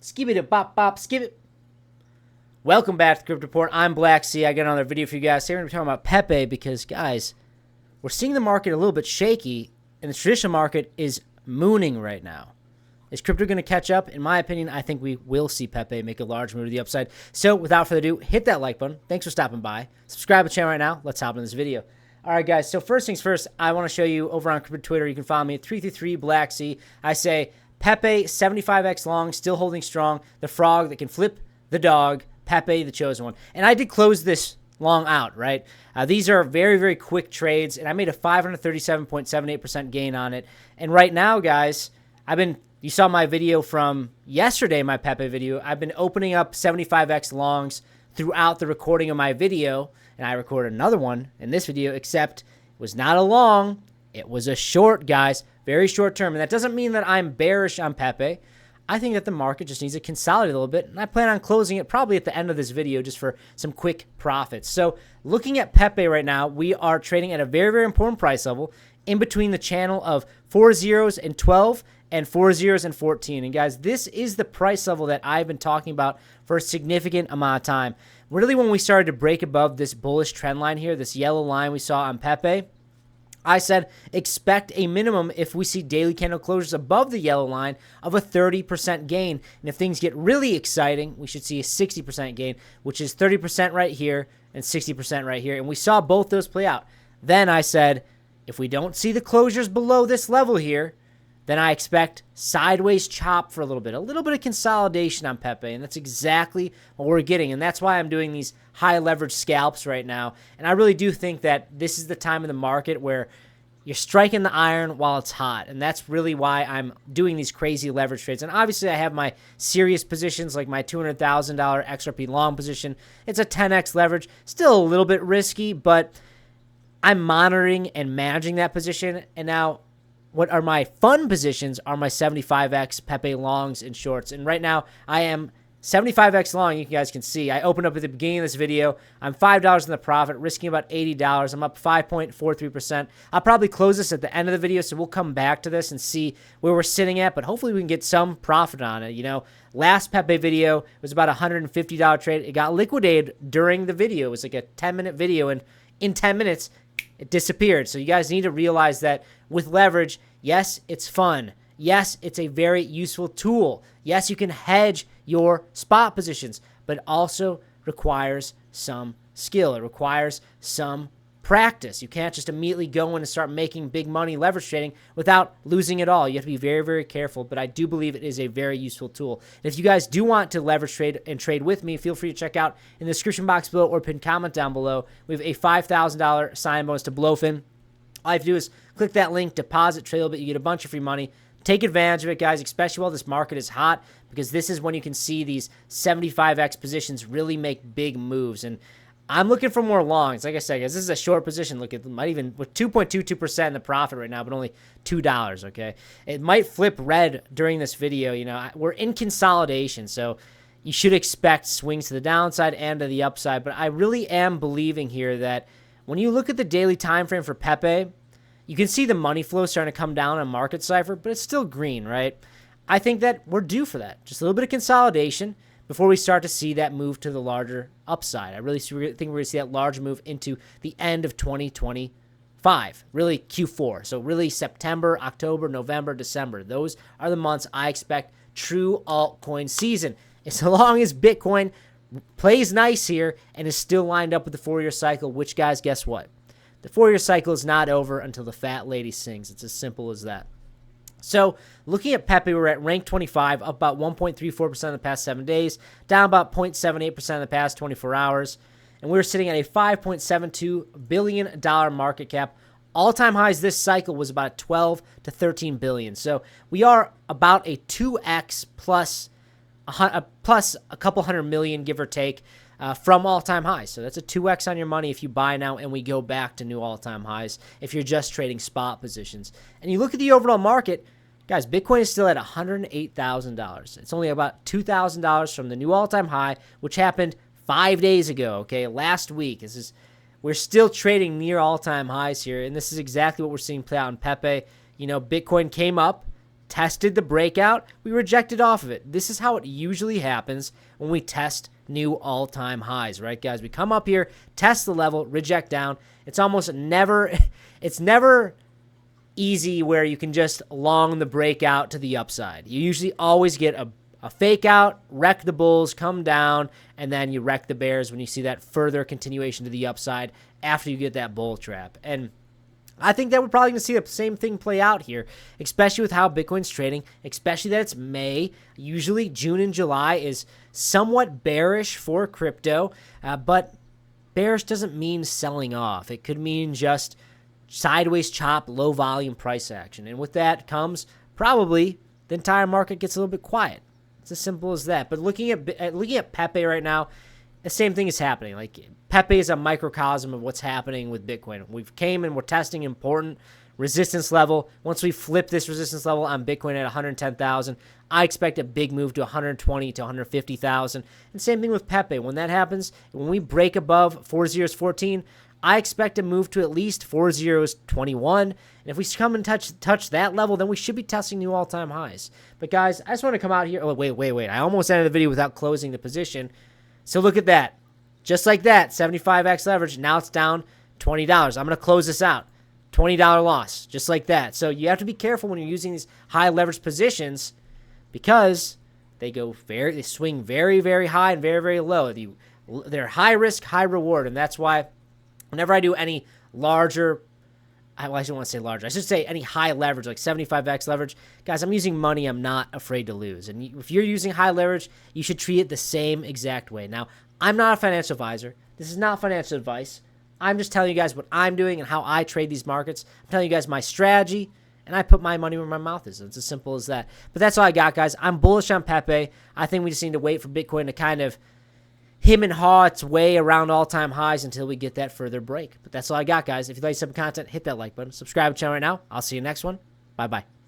Skip it, bop, bop, skip it. Welcome back to the Crypto Report. I'm Black Sea. I got another video for you guys. Today we're going to be talking about Pepe because, guys, we're seeing the market a little bit shaky, and the traditional market is mooning right now. Is crypto going to catch up? In my opinion, I think we will see Pepe make a large move to the upside. So, without further ado, hit that like button. Thanks for stopping by. Subscribe to the channel right now. Let's hop into this video. All right, guys. So, first things first, I want to show you over on Crypto Twitter. You can follow me at 333 Black Sea. I say Pepe 75x long, still holding strong. The frog that can flip the dog. Pepe, the chosen one. And I did close this long out, right? These are very, very quick trades, and I made a 537.78% gain on it. And right now, guys, you saw my video from yesterday, my Pepe video. I've been opening up 75x longs throughout the recording of my video, and I recorded another one in this video, except it was not a long, it was a short, guys. Very short term. And that doesn't mean that I'm bearish on Pepe. I think that the market just needs to consolidate a little bit, and I plan on closing it probably at the end of this video just for some quick profits. So looking at Pepe right now, we are trading at a very, very important price level in between the channel of 4 zeros and 12 and 4 zeros and 14. And guys, this is the price level that I've been talking about for a significant amount of time. Really, when we started to break above this bullish trend line here, this yellow line we saw on Pepe, I said expect a minimum if we see daily candle closures above the yellow line of a 30% gain. And if things get really exciting, we should see a 60% gain, which is 30% right here and 60% right here. And we saw both those play out. Then I said, if we don't see the closures below this level here, then I expect sideways chop for a little bit of consolidation on Pepe. And that's exactly what we're getting. And that's why I'm doing these high leverage scalps right now. And I really do think that this is the time in the market where you're striking the iron while it's hot. And that's really why I'm doing these crazy leverage trades. And obviously I have my serious positions like my $200,000 XRP long position. It's a 10x leverage. Still a little bit risky, but I'm monitoring and managing that position. And now what are my fun positions are my 75x Pepe longs and shorts. And right now I am 75x long. You guys can see I opened up at the beginning of this video. I'm $5 in the profit, risking about $80. I'm up 5.43%. I'll probably close this at the end of the video, so we'll come back to this and see where we're sitting at, but hopefully we can get some profit on it. You know, last Pepe video was about a $150 trade. It got liquidated during the video. It was like a 10-minute video, and in 10 minutes it disappeared. So you guys need to realize that with leverage, yes, it's fun. Yes, it's a very useful tool. Yes, you can hedge your spot positions, but it also requires some skill. It requires some practice. You can't just immediately go in and start making big money leverage trading without losing it all. You have to be very, very careful, but I do believe it is a very useful tool. And if you guys do want to leverage trade and trade with me, feel free to check out in the description box below or pin comment down below. We have a $5,000 sign bonus to Blowfin. All you have to do is click that link, deposit, trade a little bit. You get a bunch of free money. Take advantage of it, guys, especially while this market is hot, because this is when you can see these 75x positions really make big moves. And I'm looking for more longs. Like I said, guys, this is a short position. Look, it might even, with 2.22% in the profit right now, but only $2, okay? It might flip red during this video. You know, we're in consolidation, so you should expect swings to the downside and to the upside. But I really am believing here that when you look at the daily time frame for Pepe, you can see the money flow starting to come down on Market Cipher, but it's still green, right? I think that we're due for that. Just a little bit of consolidation before we start to see that move to the larger upside. I really think we're going to see that large move into the end of 2025, really Q4. So really September, October, November, December. Those are the months I expect true altcoin season. As long as Bitcoin plays nice here and is still lined up with the 4-year cycle, which, guys, guess what? The 4-year cycle is not over until the fat lady sings. It's as simple as that. So looking at Pepe, we're at rank 25, up about 1.34% in the past 7 days, down about 0.78% in the past 24 hours. And we're sitting at a $5.72 billion market cap. All-time highs this cycle was about 12 to 13 billion. So we are about a 2x plus a couple hundred million, give or take, from all-time highs. So that's a 2x on your money if you buy now and we go back to new all-time highs if you're just trading spot positions. And you look at the overall market, guys, Bitcoin is still at $108,000. It's only about $2,000 from the new all-time high, which happened 5 days ago, okay, last week. We're still trading near all-time highs here, and this is exactly what we're seeing play out in Pepe. You know, Bitcoin came up, tested the breakout, we rejected off of it. This is how it usually happens when we test new all-time highs, right, guys? We come up here, test the level, reject down. It's almost never, it's never easy where you can just long the breakout to the upside. You usually always get a fake out, wreck the bulls, come down, and then you wreck the bears when you see that further continuation to the upside after you get that bull trap. And I think that we're probably going to see the same thing play out here, especially with how Bitcoin's trading, especially that it's May. Usually June and July is somewhat bearish for crypto, but bearish doesn't mean selling off. It could mean just sideways chop, low volume price action. And with that comes probably the entire market gets a little bit quiet. It's as simple as that. But looking at Pepe right now, the same thing is happening. Like Pepe is a microcosm of what's happening with Bitcoin. We've came and we're testing important resistance level. Once we flip this resistance level on Bitcoin at 110,000, I expect a big move to 120 to 150,000. And same thing with Pepe. When that happens, when we break above 4 zeros 14, I expect a move to at least 4 zeros 21. And if we come and touch that level, then we should be testing new all-time highs. But guys, I just want to come out here. Oh, wait. I almost ended the video without closing the position. So look at that. Just like that, 75x leverage. Now it's down $20. I'm going to close this out. $20 loss, just like that. So you have to be careful when you're using these high leverage positions because they swing very, very high and very, very low. They're high risk, high reward, and that's why whenever I do any larger, I shouldn't want to say larger, I should say any high leverage, like 75x leverage, guys, I'm using money I'm not afraid to lose. And if you're using high leverage, you should treat it the same exact way. Now, I'm not a financial advisor. This is not financial advice. I'm just telling you guys what I'm doing and how I trade these markets. I'm telling you guys my strategy, and I put my money where my mouth is. It's as simple as that. But that's all I got, guys. I'm bullish on Pepe. I think we just need to wait for Bitcoin to kind of him and haw its way around all-time highs until we get that further break. But that's all I got, guys. If you like some content, hit that like button. Subscribe to the channel right now. I'll see you next one. Bye-bye.